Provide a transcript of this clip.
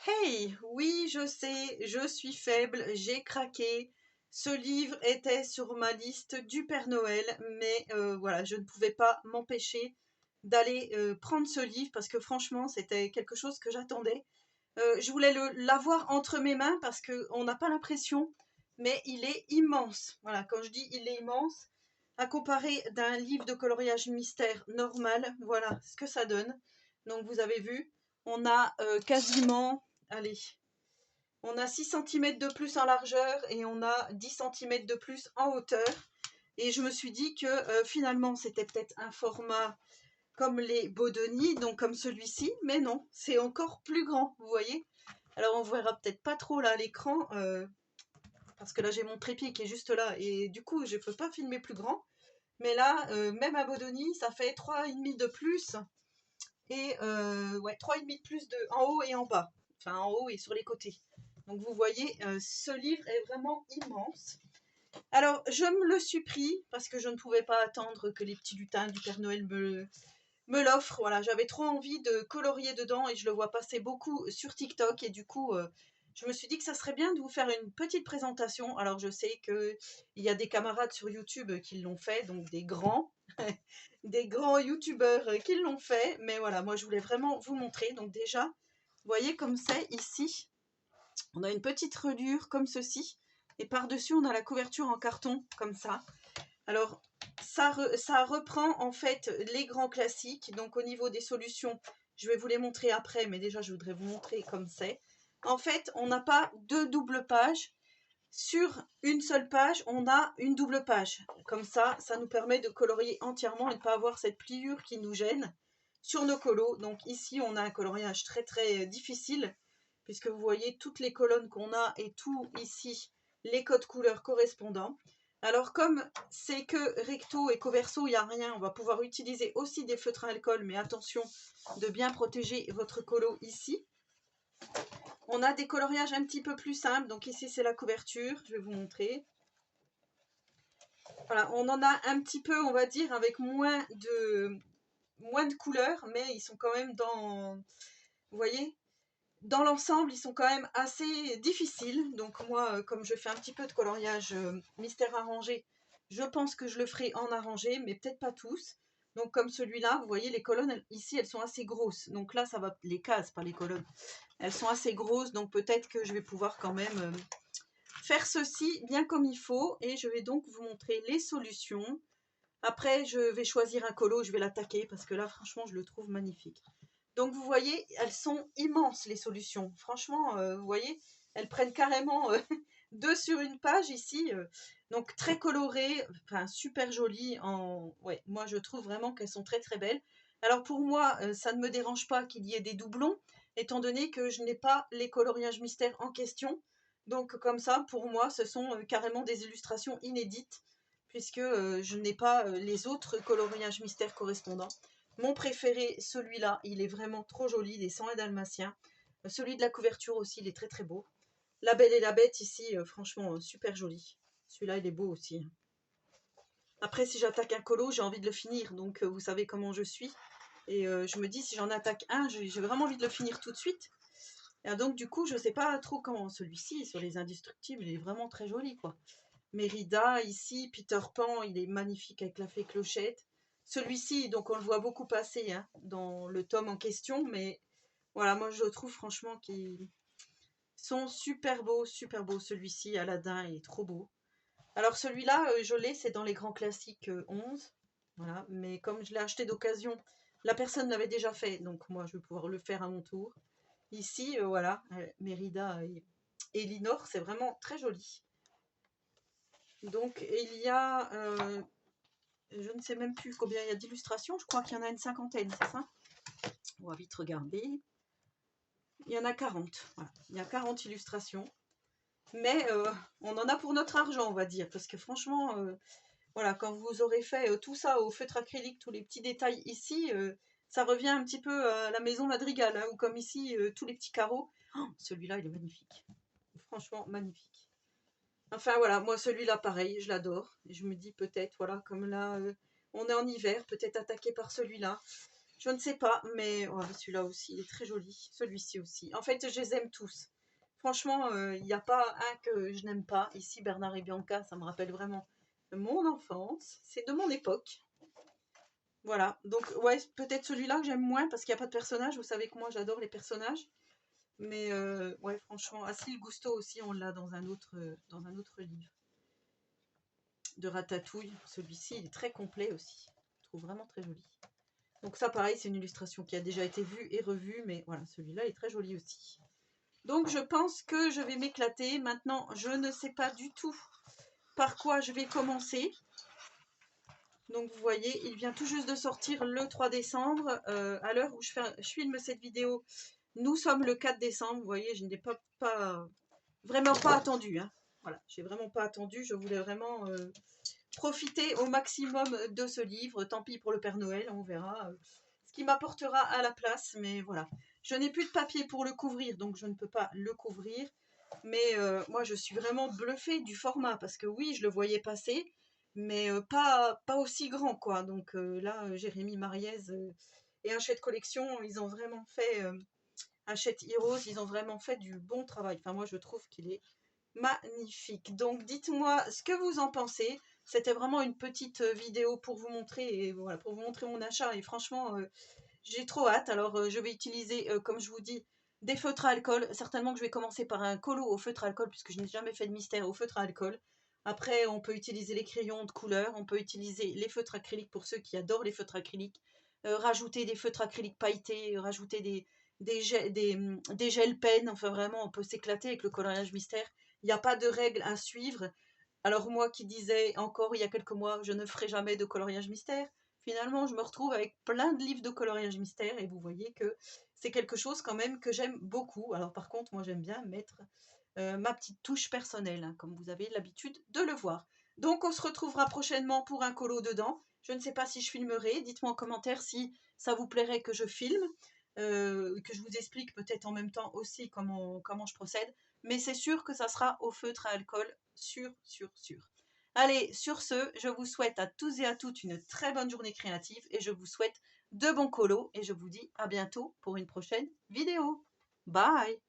Hey, oui, je sais, je suis faible, j'ai craqué. Ce livre était sur ma liste du Père Noël, mais voilà, je ne pouvais pas m'empêcher d'aller prendre ce livre parce que franchement, c'était quelque chose que j'attendais. Je voulais l'avoir entre mes mains parce qu'on n'a pas l'impression, mais il est immense. Voilà, quand je dis il est immense, à comparer d'un livre de coloriage mystère normal, voilà ce que ça donne. Donc vous avez vu, on a quasiment, allez, on a 6 centimètres de plus en largeur et on a 10 centimètres de plus en hauteur. Et je me suis dit que finalement c'était peut-être un format comme les Bodoni, donc comme celui-ci, mais non, c'est encore plus grand, vous voyez. Alors on verra peut-être pas trop là à l'écran, parce que là j'ai mon trépied qui est juste là, et du coup je ne peux pas filmer plus grand. Mais là, même à Bodoni, ça fait 3,5 de plus, et ouais, 3,5 de plus en haut et en bas, enfin en haut et sur les côtés. Donc vous voyez, ce livre est vraiment immense. Alors je me le suis pris parce que je ne pouvais pas attendre que les petits lutins du Père Noël me l'offre. Voilà, j'avais trop envie de colorier dedans et je le vois passer beaucoup sur TikTok et du coup, je me suis dit que ça serait bien de vous faire une petite présentation. Alors je sais qu'il y a des camarades sur YouTube qui l'ont fait, donc des grands, des grands YouTubeurs qui l'ont fait, mais voilà, moi je voulais vraiment vous montrer. Donc déjà, vous voyez comme c'est ici, on a une petite reliure comme ceci et par-dessus on a la couverture en carton comme ça. Alors, ça reprend en fait les grands classiques. Donc, au niveau des solutions, je vais vous les montrer après, mais déjà, je voudrais vous montrer comme c'est. En fait, on n'a pas deux doubles pages. Sur une seule page, on a une double page. Comme ça nous permet de colorier entièrement et de ne pas avoir cette pliure qui nous gêne sur nos colos. Donc, ici, on a un coloriage très, très difficile, puisque vous voyez toutes les colonnes qu'on a et tout ici, les codes couleurs correspondants. Alors comme c'est que recto et qu'au verso, il n'y a rien, on va pouvoir utiliser aussi des feutres à alcool, mais attention de bien protéger votre colo ici. On a des coloriages un petit peu plus simples, donc ici c'est la couverture, je vais vous montrer. Voilà, on en a un petit peu, on va dire, avec moins de couleurs, mais ils sont quand même dans, vous voyez, dans l'ensemble, ils sont quand même assez difficiles. Donc moi, comme je fais un petit peu de coloriage mystère arrangé, je pense que je le ferai en arrangé, mais peut-être pas tous. Donc comme celui-là, vous voyez, les colonnes, ici, elles sont assez grosses. Donc là, ça va, les cases, pas les colonnes. Elles sont assez grosses, donc peut-être que je vais pouvoir quand même faire ceci bien comme il faut. Et je vais donc vous montrer les solutions. Après, je vais choisir un colo, je vais l'attaquer, parce que là, franchement, je le trouve magnifique. Donc vous voyez, elles sont immenses les solutions. Franchement, vous voyez, elles prennent carrément deux sur une page ici. Donc très colorées, enfin super jolies. Ouais, moi je trouve vraiment qu'elles sont très très belles. Alors pour moi, ça ne me dérange pas qu'il y ait des doublons, étant donné que je n'ai pas les coloriages mystères en question. Donc comme ça, pour moi, ce sont carrément des illustrations inédites, puisque je n'ai pas les autres coloriages mystères correspondants. Mon préféré, celui-là, il est vraiment trop joli, des 101 dalmatiens. Celui de la couverture aussi, il est très très beau. La Belle et la Bête ici, franchement, super joli. Celui-là, il est beau aussi. Après, si j'attaque un colo, j'ai envie de le finir. Donc, vous savez comment je suis. Et je me dis, si j'en attaque un, j'ai vraiment envie de le finir tout de suite. Et donc, du coup, je ne sais pas trop comment celui-ci, sur les indestructibles, il est vraiment très joli, quoi. Mérida, ici, Peter Pan, il est magnifique avec la fée Clochette. Celui-ci, donc on le voit beaucoup passer dans le tome en question, mais voilà, moi je trouve franchement qu'ils sont super beaux, super beaux. Celui-ci, Aladdin, est trop beau. Alors celui-là, je l'ai, c'est dans les grands classiques 11, voilà, mais comme je l'ai acheté d'occasion, la personne l'avait déjà fait, donc moi je vais pouvoir le faire à mon tour. Ici, voilà, Mérida et Elinor, c'est vraiment très joli. Donc il y a, je ne sais même plus combien il y a d'illustrations, je crois qu'il y en a une cinquantaine, c'est ça? On va vite regarder. Il y en a 40, voilà. Il y a 40 illustrations. Mais on en a pour notre argent, on va dire, parce que franchement, voilà, quand vous aurez fait tout ça au feutre acrylique, tous les petits détails ici, ça revient un petit peu à la maison Madrigal, hein, ou comme ici, tous les petits carreaux. Oh, celui-là, il est magnifique. Franchement, magnifique. Enfin voilà, moi celui-là pareil, je l'adore. Et je me dis peut-être, voilà, comme là on est en hiver, peut-être attaqué par celui-là. Je ne sais pas, mais oh, celui-là aussi, il est très joli. Celui-ci aussi. En fait, je les aime tous. Franchement, il n'y a pas un que je n'aime pas. Ici, Bernard et Bianca, ça me rappelle vraiment mon enfance. C'est de mon époque. Voilà. Donc, ouais, peut-être celui-là que j'aime moins parce qu'il n'y a pas de personnage. Vous savez que moi, j'adore les personnages. Mais, ouais, franchement, Asile Gusto aussi, on l'a dans un autre livre. De Ratatouille. Celui-ci, il est très complet aussi. Je trouve vraiment très joli. Donc ça, pareil, c'est une illustration qui a déjà été vue et revue, mais voilà, celui-là est très joli aussi. Donc je pense que je vais m'éclater. Maintenant, je ne sais pas du tout par quoi je vais commencer. Donc vous voyez, il vient tout juste de sortir le 3 décembre. À l'heure où je filme cette vidéo, nous sommes le 4 décembre. Vous voyez, je n'ai vraiment pas attendu. Hein. Voilà, j'ai vraiment pas attendu. Je voulais vraiment profiter au maximum de ce livre. Tant pis pour le Père Noël, on verra ce qui m'apportera à la place. Mais voilà, je n'ai plus de papier pour le couvrir, donc je ne peux pas le couvrir. Mais moi, je suis vraiment bluffée du format, parce que oui, je le voyais passer, mais pas aussi grand, quoi. Donc là, Jérémy Mariez et Hachette Collection, ils ont vraiment fait, Hachette Heroes, ils ont vraiment fait du bon travail. Enfin, moi, je trouve qu'il est magnifique. Donc, dites-moi ce que vous en pensez. C'était vraiment une petite vidéo pour vous montrer, et voilà, pour vous montrer mon achat. Et franchement, j'ai trop hâte. Alors, je vais utiliser, comme je vous dis, des feutres à alcool. Certainement que je vais commencer par un colo au feutre à alcool, puisque je n'ai jamais fait de mystère au feutre à alcool. Après, on peut utiliser les crayons de couleur. On peut utiliser les feutres acryliques pour ceux qui adorent les feutres acryliques. Rajouter des feutres acryliques pailletés, rajouter des gels pens. Enfin, vraiment, on peut s'éclater avec le coloriage mystère. Il n'y a pas de règles à suivre. Alors moi qui disais encore il y a quelques mois, je ne ferai jamais de coloriage mystère, finalement je me retrouve avec plein de livres de coloriage mystère et vous voyez que c'est quelque chose quand même que j'aime beaucoup. Alors par contre, moi j'aime bien mettre ma petite touche personnelle, hein, comme vous avez l'habitude de le voir. Donc on se retrouvera prochainement pour un colo dedans. Je ne sais pas si je filmerai, dites-moi en commentaire si ça vous plairait que je filme, que je vous explique peut-être en même temps aussi comment je procède. Mais c'est sûr que ça sera au feutre à alcool, sûr. Allez, sur ce, je vous souhaite à tous et à toutes une très bonne journée créative et je vous souhaite de bons colos et je vous dis à bientôt pour une prochaine vidéo. Bye!